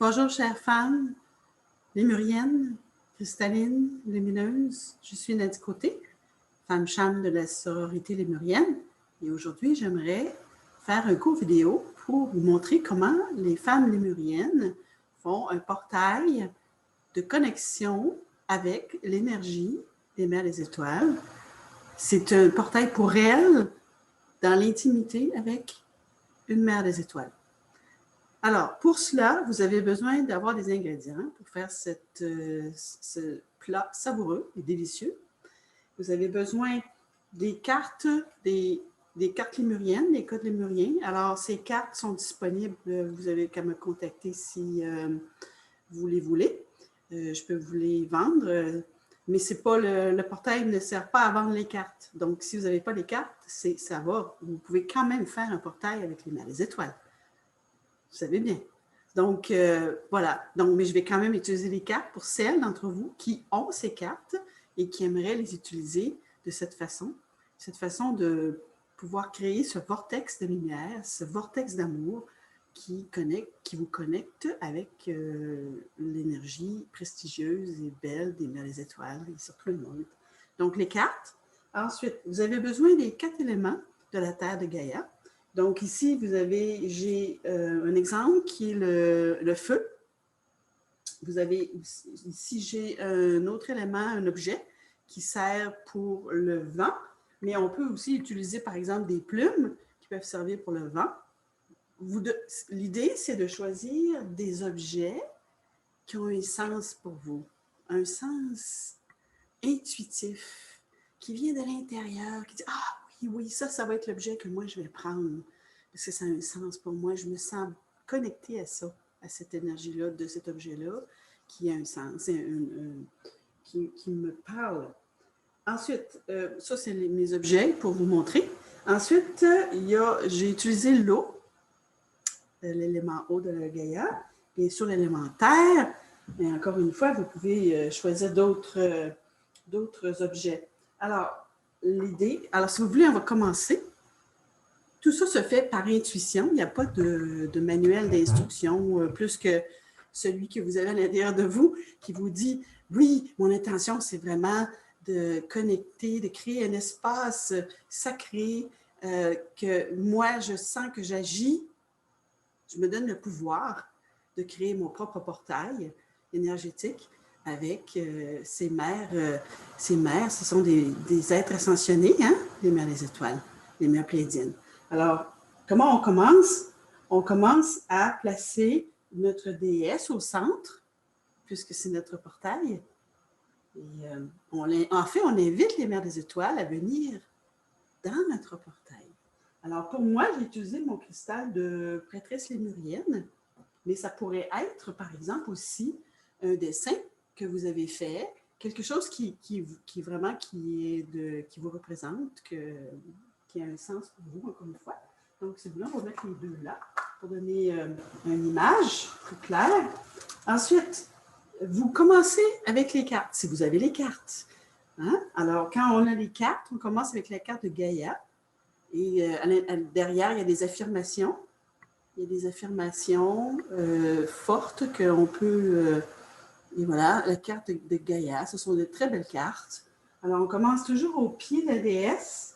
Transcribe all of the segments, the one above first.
Bonjour, chères femmes lémuriennes, cristallines, lumineuses. Je suis Nadie Côté, femme cham de la sororité lémurienne. Et aujourd'hui, j'aimerais faire un court vidéo pour vous montrer comment les femmes lémuriennes font un portail de connexion avec l'énergie des mers des étoiles. C'est un portail pour elles dans l'intimité avec une mère des étoiles. Alors, pour cela, vous avez besoin d'avoir des ingrédients pour faire ce plat savoureux et délicieux. Vous avez besoin des cartes, des cartes lémuriennes, des codes lémuriens. Alors, ces cartes sont disponibles. Vous avez qu'à me contacter si vous les voulez. Je peux vous les vendre, mais c'est pas le portail ne sert pas à vendre les cartes. Donc, si vous n'avez pas les cartes, ça va. Vous pouvez quand même faire un portail avec les mers des étoiles. Vous savez bien. Donc, voilà. Donc, mais je vais quand même utiliser les cartes pour celles d'entre vous qui ont ces cartes et qui aimeraient les utiliser de cette façon de pouvoir créer ce vortex de lumière, ce vortex d'amour qui vous connecte avec l'énergie prestigieuse et belle des mers des étoiles et sur tout le monde. Donc, les cartes. Ensuite, vous avez besoin des 4 éléments de la Terre de Gaïa. Donc ici, j'ai un exemple qui est le feu. Vous avez ici, j'ai un autre élément, un objet qui sert pour le vent, mais on peut aussi utiliser par exemple des plumes qui peuvent servir pour le vent. L'idée, c'est de choisir des objets qui ont un sens pour vous, un sens intuitif, qui vient de l'intérieur, qui dit « Ah oui, ça va être l'objet que moi je vais prendre. » Parce que ça a un sens pour moi. Je me sens connectée à ça, à cette énergie-là, de cet objet-là, qui a un sens, qui me parle. Ensuite, ça, c'est mes objets pour vous montrer. Ensuite, j'ai utilisé l'eau, l'élément eau de la Gaïa, bien sûr l'élément terre, mais encore une fois, vous pouvez choisir d'autres objets. Alors, si vous voulez, on va commencer. Tout ça se fait par intuition. Il n'y a pas de manuel d'instruction plus que celui que vous avez à l'intérieur de vous qui vous dit « Oui, mon intention, c'est vraiment de connecter, de créer un espace sacré que moi, je sens que j'agis. Je me donne le pouvoir de créer mon propre portail énergétique avec ces mères. Ces mères, ce sont des êtres ascensionnés, hein, les mères des étoiles, les mères pléiadiennes. Alors, comment on commence? On commence à placer notre déesse au centre, puisque c'est notre portail. Et, en fait, on invite les mères des étoiles à venir dans notre portail. Alors, pour moi, j'ai utilisé mon cristal de prêtresse lémurienne, mais ça pourrait être, par exemple, aussi un dessin que vous avez fait, quelque chose qui vous représente, qui a un sens pour vous, encore une fois. Donc, c'est bien, on va mettre les deux là pour donner une image plus claire. Ensuite, vous commencez avec les cartes, si vous avez les cartes. Hein? Alors, quand on a les cartes, on commence avec la carte de Gaïa. Et derrière, il y a des affirmations. Il y a des affirmations fortes qu'on peut... et voilà, la carte de Gaïa, ce sont de très belles cartes. Alors, on commence toujours au pied de la déesse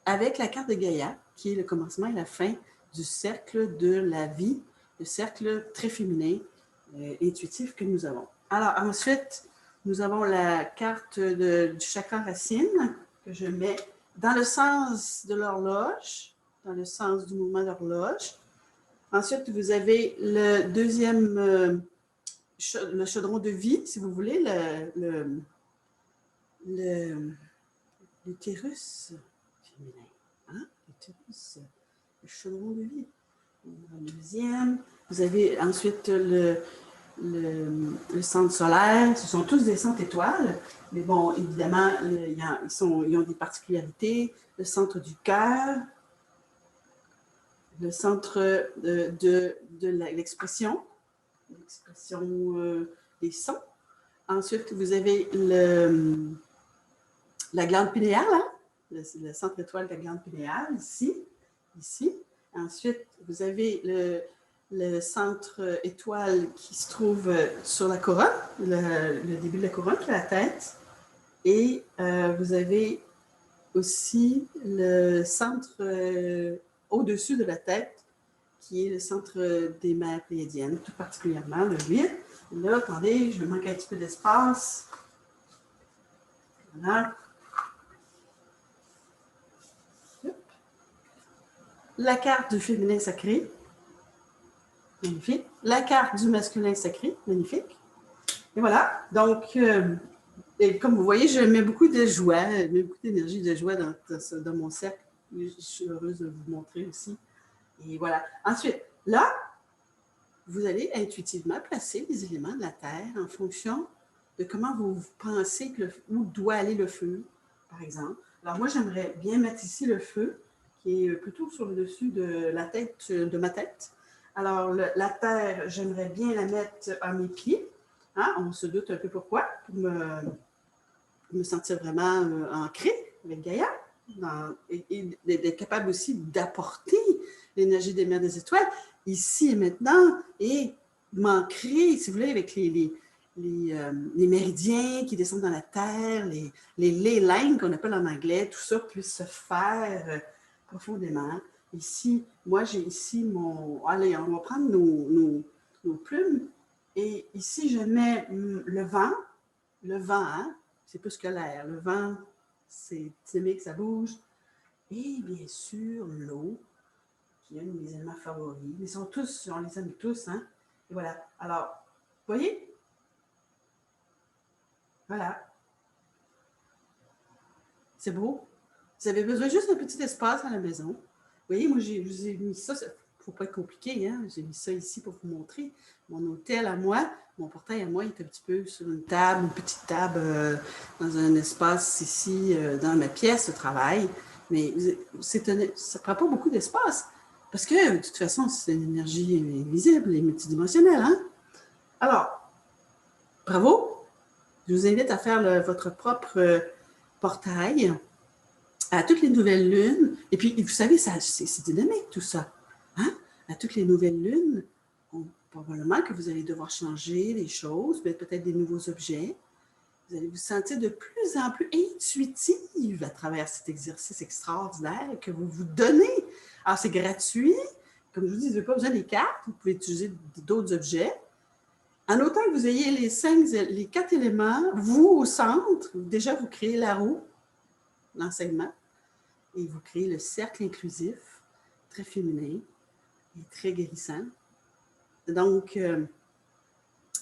avec la carte de Gaïa, qui est le commencement et la fin du cercle de la vie, le cercle très féminin, intuitif que nous avons. Alors, ensuite, nous avons la carte du chakra racine que je mets dans le sens de l'horloge, dans le sens du mouvement d'horloge. Ensuite, vous avez le deuxième, le chaudron de vie, si vous voulez, l'utérus féminin. Hein? L'utérus, le chaudron de vie. Le deuxième, vous avez ensuite le centre solaire. Ce sont tous des centres étoiles, mais bon, évidemment, ils ont des particularités. Le centre du cœur, le centre de l'expression des sons. Ensuite, vous avez la glande pinéale, hein? le centre étoile de la glande pinéale, ici. Ensuite, vous avez le centre étoile qui se trouve sur la couronne, le début de la couronne qui est la tête. Et vous avez aussi le centre au-dessus de la tête, qui est le centre des mers pléiadiennes, tout particulièrement le 8. Et là, attendez, je vais manquer un petit peu d'espace. Voilà. La carte du féminin sacré, magnifique. La carte du masculin sacré, magnifique. Et voilà, donc, et comme vous voyez, je mets beaucoup de joie, beaucoup d'énergie de joie dans mon cercle. Je suis heureuse de vous montrer aussi. Et voilà. Ensuite, là, vous allez intuitivement placer les éléments de la Terre en fonction de comment vous pensez où doit aller le feu, par exemple. Alors moi, j'aimerais bien mettre ici le feu, qui est plutôt sur le dessus de la tête, de ma tête. Alors, la Terre, j'aimerais bien la mettre à mes pieds. Hein? On se doute un peu pourquoi, pour me sentir vraiment ancrée avec Gaïa, et d'être capable aussi d'apporter l'énergie des mers des étoiles ici et maintenant, et m'ancrer, si vous voulez, avec les méridiens qui descendent dans la terre, les ley lines qu'on appelle en anglais, tout ça puisse se faire profondément. Ici, moi, j'ai ici mon... Allez, on va prendre nos plumes, et ici, je mets le vent, hein, c'est plus que l'air. Le vent, c'est dynamique, ça bouge. Et bien sûr, l'eau, qui est un de mes éléments favoris. Ils sont tous, on les aime tous, hein. Et voilà. Alors, vous voyez? Voilà. C'est beau. Vous avez besoin juste d'un petit espace à la maison. Vous voyez, moi, je vous ai mis ça. Il ne faut pas être compliqué, hein. J'ai mis ça ici pour vous montrer. Mon hôtel à moi, mon portail à moi, il est un petit peu sur une table, une petite table dans un espace ici, dans ma pièce de travail. Mais ça ne prend pas beaucoup d'espace. Parce que, de toute façon, c'est une énergie invisible et multidimensionnelle, hein? Alors, bravo! Je vous invite à faire votre propre portail à toutes les nouvelles lunes. Et puis, vous savez, c'est dynamique tout ça. Hein? À toutes les nouvelles lunes, probablement que vous allez devoir changer des choses, peut-être des nouveaux objets. Vous allez vous sentir de plus en plus intuitive à travers cet exercice extraordinaire que vous vous donnez. Alors, c'est gratuit. Comme je vous dis, vous n'avez pas besoin des cartes. Vous pouvez utiliser d'autres objets. En autant que vous ayez les 4 éléments, vous au centre, déjà vous créez la roue, l'enseignement, et vous créez le cercle inclusif, très féminin et très guérissant. Donc,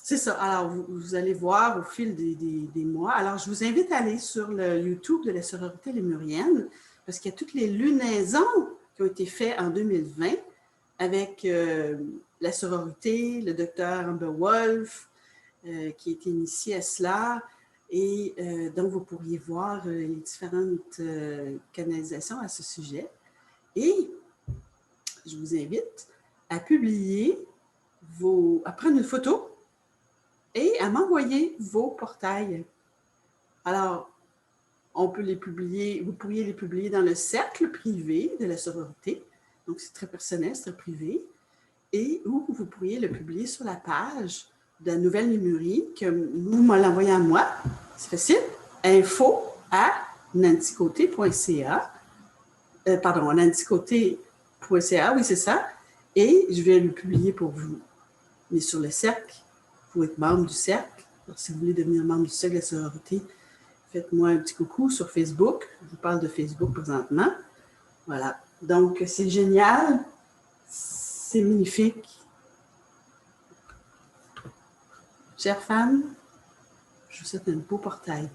c'est ça. Alors, vous allez voir au fil des mois. Alors, je vous invite à aller sur le YouTube de la sororité lémurienne, parce qu'il y a toutes les lunaisons qui ont été faites en 2020 avec la sororité, le docteur Amber Wolf, qui est initié à cela. Et donc, vous pourriez voir les différentes canalisations à ce sujet. Et je vous invite à publier à prendre une photo et à m'envoyer vos portails. Alors, on peut les publier, vous pourriez les publier dans le cercle privé de la sororité. Donc, c'est très personnel, c'est très privé. Et ou vous pourriez le publier sur la page de la Nouvelle Lémurie, que vous me l'envoyez à moi. C'est facile. info@nancycoté.ca. Pardon, nancycoté.ca, oui, c'est ça. Et je vais le publier pour vous. Mais sur le cercle, il faut être membre du cercle. Alors, si vous voulez devenir membre du cercle de la sororité, faites-moi un petit coucou sur Facebook. Je vous parle de Facebook présentement. Voilà. Donc, c'est génial. C'est magnifique. Chères femmes, je vous souhaite un beau portail.